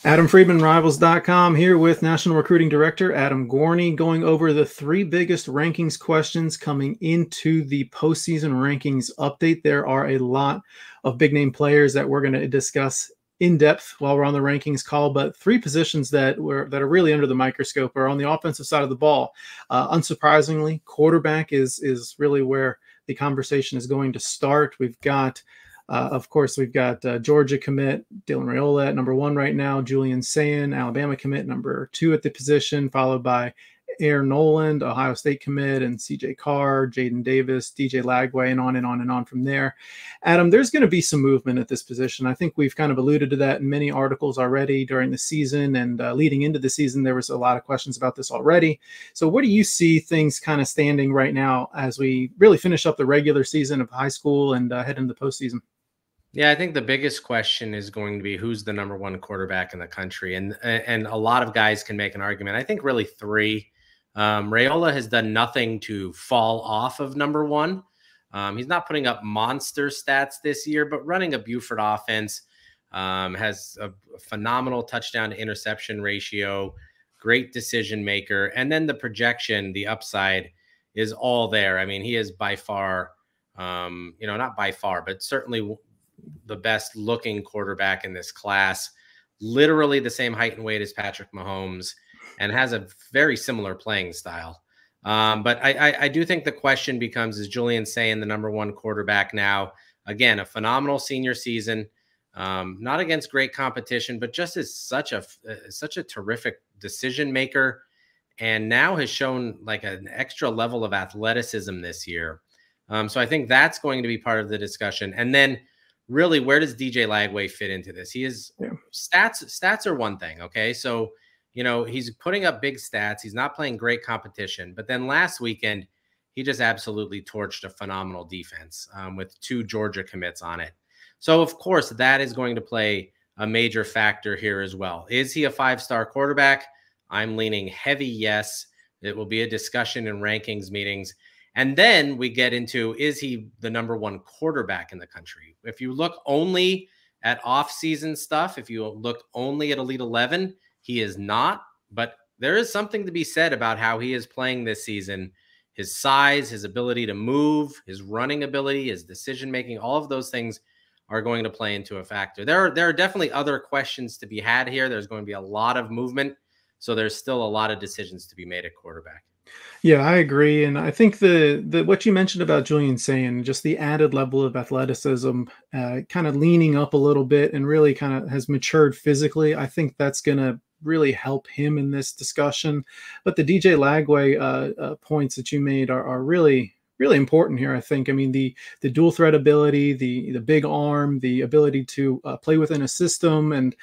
Adam Friedman, Rivals.com, here with National Recruiting Director Adam Gorney, going over the three biggest rankings questions coming into the postseason rankings update. There are a lot of big name players that we're going to discuss in depth while we're on the rankings call, but three positions that are really under the microscope are on the offensive side of the ball. Unsurprisingly, quarterback is really where the conversation is going to start. We've got of course, we've got Georgia commit Dylan Raiola at number 1 right now, Julian Sayin, Alabama commit number 2 at the position, followed by Air Noland, Ohio State commit, and CJ Carr, Jaden Davis, DJ Lagway, and on and on and on from there. Adam, there's going to be some movement at this position. I think we've kind of alluded to that in many articles already during the season, and leading into the season, there was a lot of questions about this already. So where do you see things kind of standing right now as we really finish up the regular season of high school and head into the postseason? Yeah, I think the biggest question is going to be who's the number 1 quarterback in the country, and a lot of guys can make an argument. I think really 3. Raiola has done nothing to fall off of number 1. He's not putting up monster stats this year, but running a Buford offense, has a phenomenal touchdown to interception ratio, great decision maker, and then the projection, the upside is all there. I mean, he is by far, not by far, but certainly the best looking quarterback in this class, literally the same height and weight as Patrick Mahomes, and has a very similar playing style. But I do think the question becomes, is Julian Sayin the number 1 quarterback now? Again, a phenomenal senior season, not against great competition, but just as such a terrific decision maker, and now has shown like an extra level of athleticism this year. So I think that's going to be part of the discussion. And then really, where does DJ Lagway fit into this? He is stats are one thing. Okay. So, he's putting up big stats. He's not playing great competition, but then last weekend, he just absolutely torched a phenomenal defense with 2 Georgia commits on it. So of course that is going to play a major factor here as well. Is he a 5-star quarterback? I'm leaning heavy yes. It will be a discussion in rankings meetings. And then we get into, is he the number 1 quarterback in the country? If you look only at off-season stuff, if you look only at Elite 11, he is not. But there is something to be said about how he is playing this season. His size, his ability to move, his running ability, his decision-making, all of those things are going to play into a factor. There are definitely other questions to be had here. There's going to be a lot of movement. So there's still a lot of decisions to be made at quarterback. Yeah, I agree, and I think the what you mentioned about Julian Sayin, just the added level of athleticism, kind of leaning up a little bit, and really kind of has matured physically. I think that's going to really help him in this discussion. But the DJ Lagway points that you made are really important here. I think. I mean, the dual threat ability, the big arm, the ability to play within a system, and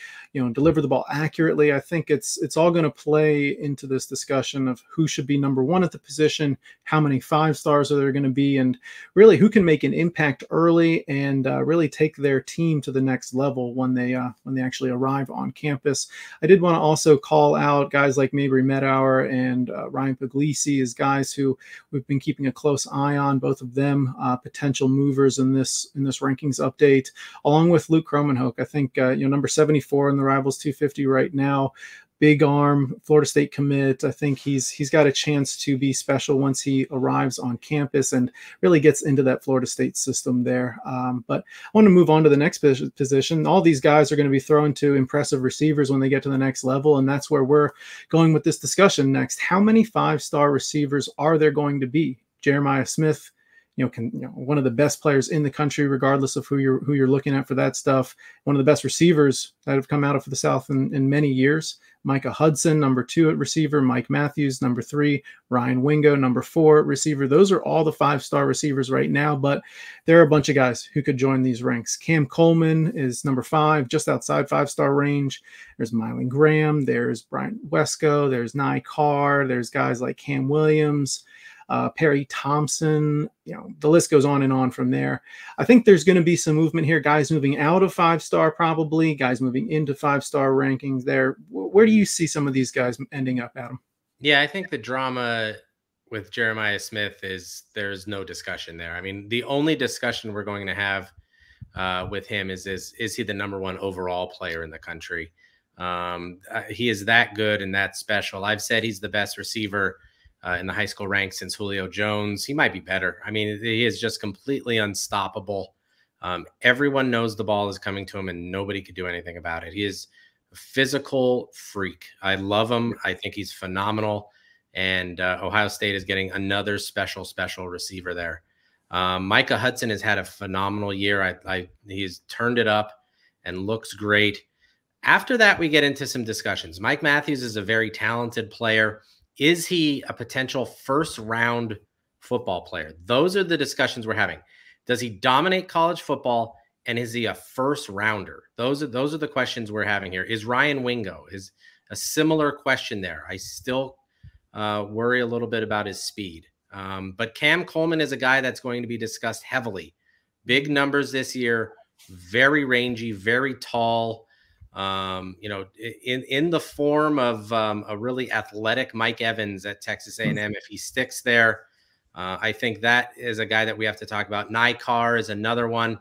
deliver the ball accurately. I think it's all going to play into this discussion of who should be number 1 at the position, how many 5-stars are there going to be, and really who can make an impact early and really take their team to the next level when they actually arrive on campus. I did want to also call out guys like Mabry Medower and Ryan Puglisi as guys who we've been keeping a close eye on, both of them potential movers in this rankings update, along with Luke Kromenhoek. I think number 74 in the Rivals 250 right now, big arm, Florida State commit. I think he's got a chance to be special once he arrives on campus and really gets into that Florida State system there. But I want to move on to the next position. All these guys are going to be thrown to impressive receivers when they get to the next level, and that's where we're going with this discussion next. How many 5-star receivers are there going to be? Jeremiah Smith, one of the best players in the country, regardless of who you're looking at for that stuff. One of the best receivers that have come out of the South in many years. Micah Hudson, number 2 at receiver. Mike Matthews, number 3. Ryan Wingo, number 4 at receiver. Those are all the 5-star receivers right now, but there are a bunch of guys who could join these ranks. Cam Coleman is number 5, just outside 5-star range. There's Mylan Graham. There's Bryant Wesco. There's Nye Carr. There's guys like Cam Williams. Perry Thompson, the list goes on and on from there. I think there's going to be some movement here, guys moving out of 5-star probably, guys moving into 5-star rankings there. Where do you see some of these guys ending up, Adam? Yeah, I think the drama with Jeremiah Smith is there's no discussion there. I mean, the only discussion we're going to have with him is he the number 1 overall player in the country? He is that good and that special. I've said he's the best receiver in the high school ranks since Julio Jones. He might be better. I mean, he is just completely unstoppable. Everyone knows the ball is coming to him and nobody could do anything about it. He is a physical freak. I love him. I think he's phenomenal. And Ohio State is getting another special receiver there. Micah Hudson has had a phenomenal year. He's turned it up and looks great. After that, we get into some discussions. Mike Matthews is a very talented player. Is he a potential first-round football player? Those are the discussions we're having. Does he dominate college football, and is he a first-rounder? Those are the questions we're having here. Is Ryan Wingo? Is a similar question there. I still worry a little bit about his speed. But Cam Coleman is a guy that's going to be discussed heavily. Big numbers this year, very rangy, very tall. In the form of a really athletic Mike Evans at Texas A&M, if he sticks there, I think that is a guy that we have to talk about. Nye Carr is another one.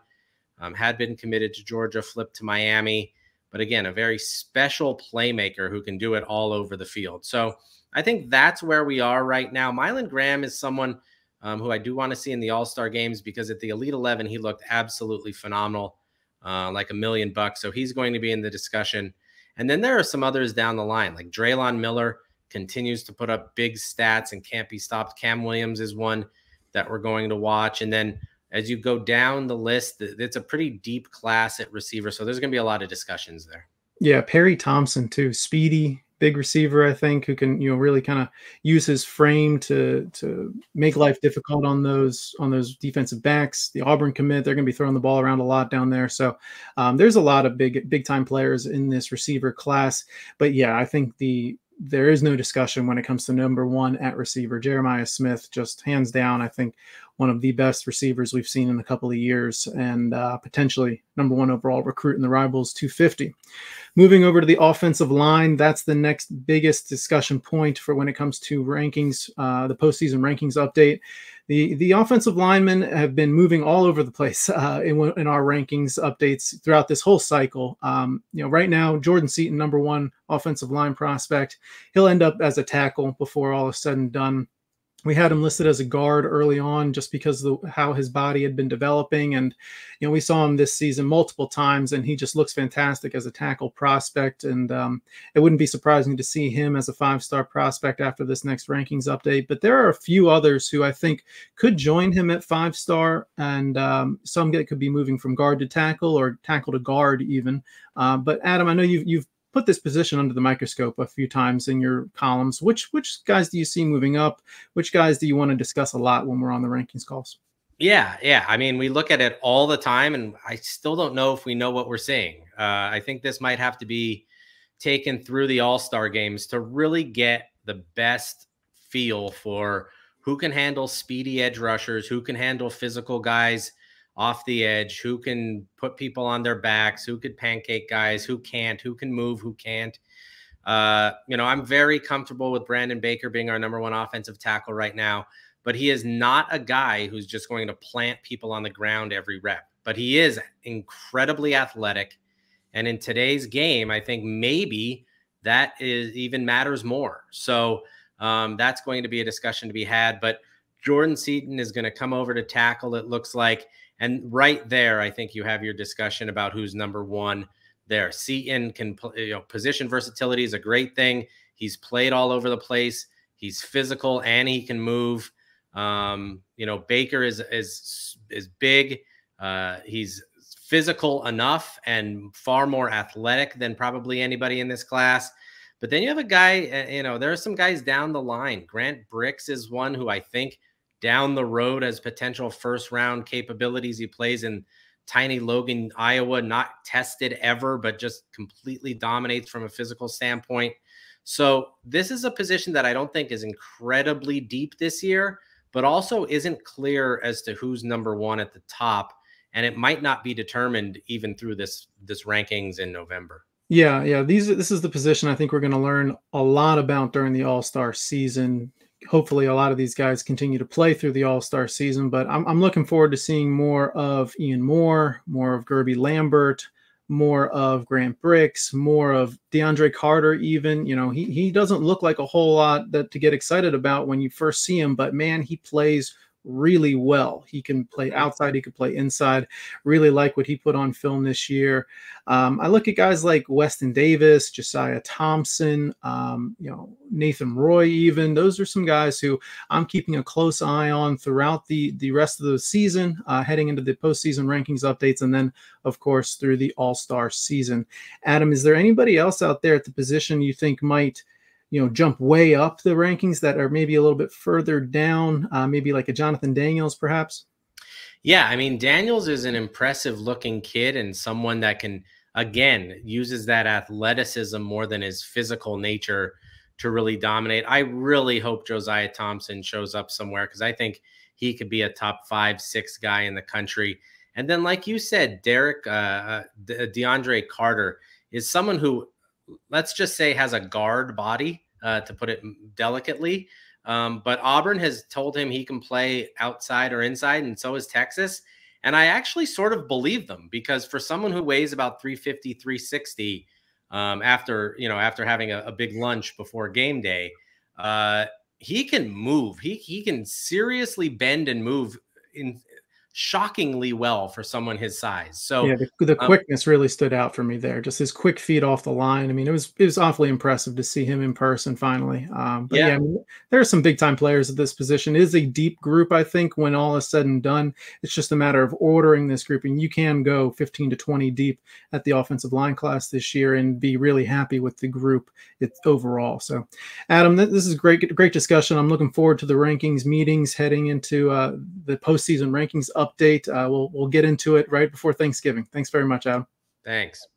Had been committed to Georgia, flipped to Miami, but again, a very special playmaker who can do it all over the field. So I think that's where we are right now. Mylan Graham is someone who I do want to see in the All-Star games, because at the Elite 11, he looked absolutely phenomenal, like $1 million. So he's going to be in the discussion. And then there are some others down the line, like Draylon Miller continues to put up big stats and can't be stopped. Cam Williams is one that we're going to watch. And then as you go down the list, it's a pretty deep class at receiver. So there's going to be a lot of discussions there. Yeah, Perry Thompson too, speedy, big receiver, I think, who can, really kind of use his frame to make life difficult on those defensive backs. The Auburn commit, they're going to be throwing the ball around a lot down there. So there's a lot of big time players in this receiver class. But yeah, I think there is no discussion when it comes to number one at receiver. Jeremiah Smith, just hands down, I think one of the best receivers we've seen in a couple of years, and potentially number one overall recruit in the Rivals 250. Moving over to the offensive line, that's the next biggest discussion point for when it comes to rankings, the postseason rankings update. The offensive linemen have been moving all over the place in our rankings updates throughout this whole cycle. Right now, Jordan Seaton, number one offensive line prospect, he'll end up as a tackle before all is said and done. We had him listed as a guard early on just because of how his body had been developing. And, we saw him this season multiple times, and he just looks fantastic as a tackle prospect. And it wouldn't be surprising to see him as a 5-star prospect after this next rankings update. But there are a few others who I think could join him at 5-star, and some that could be moving from guard to tackle or tackle to guard even. But Adam, I know you've put this position under the microscope a few times in your columns. Which guys do you see moving up? Which guys do you want to discuss a lot when we're on the rankings calls? Yeah. I mean, we look at it all the time, and I still don't know if we know what we're seeing. I think this might have to be taken through the All-Star games to really get the best feel for who can handle speedy edge rushers, who can handle physical guys off the edge, who can put people on their backs, who could pancake guys, who can't, who can move, who can't. I'm very comfortable with Brandon Baker being our number one offensive tackle right now, but he is not a guy who's just going to plant people on the ground every rep. But he is incredibly athletic. And in today's game, I think maybe that even matters more. So that's going to be a discussion to be had. But Jordan Seaton is going to come over to tackle, it looks like. And right there, I think you have your discussion about who's number one there. Seaton can, position versatility is a great thing. He's played all over the place. He's physical and he can move. Baker is big. He's physical enough and far more athletic than probably anybody in this class. But then you have a guy, there are some guys down the line. Grant Bricks is one who I think down the road as potential first-round capabilities. He plays in tiny Logan, Iowa, not tested ever, but just completely dominates from a physical standpoint. So this is a position that I don't think is incredibly deep this year, but also isn't clear as to who's number one at the top. And it might not be determined even through this rankings in November. Yeah. This is the position I think we're going to learn a lot about during the All-Star season. Hopefully a lot of these guys continue to play through the All-Star season, but I'm looking forward to seeing more of Ian Moore, more of Gerby Lambert, more of Grant Bricks, more of DeAndre Carter even. You know, he doesn't look like a whole lot that to get excited about when you first see him, but man, he plays really well. He can play outside, he could play inside. Really like what he put on film this year. I look at guys like Weston Davis, Josiah Thompson, you know, Nathan Roy even. Those are some guys who I'm keeping a close eye on throughout the rest of the season, heading into the postseason rankings updates, and then, of course, through the All-Star season. Adam, is there anybody else out there at the position you think might, you know, jump way up the rankings that are maybe a little bit further down, maybe like a Jonathan Daniels, perhaps? Yeah, I mean, Daniels is an impressive looking kid and someone that can, again, uses that athleticism more than his physical nature to really dominate. I really hope Josiah Thompson shows up somewhere because I think he could be a top 5, 6 guy in the country. And then, like you said, DeAndre Carter is someone who, let's just say, has a guard body, to put it delicately. But Auburn has told him he can play outside or inside, and so is Texas. And I actually sort of believe them because for someone who weighs about 350, 360, after having a big lunch before game day, he can move. He can seriously bend and move in shockingly well for someone his size. So yeah, the quickness really stood out for me there. Just his quick feet off the line. I mean, it was awfully impressive to see him in person finally. But yeah, I mean, there are some big time players at this position. It is a deep group, I think, when all is said and done. It's just a matter of ordering this group, and you can go 15 to 20 deep at the offensive line class this year and be really happy with the group overall. So, Adam, this is great discussion. I'm looking forward to the rankings meetings heading into the postseason rankings update. We'll get into it right before Thanksgiving. Thanks very much, Adam. Thanks.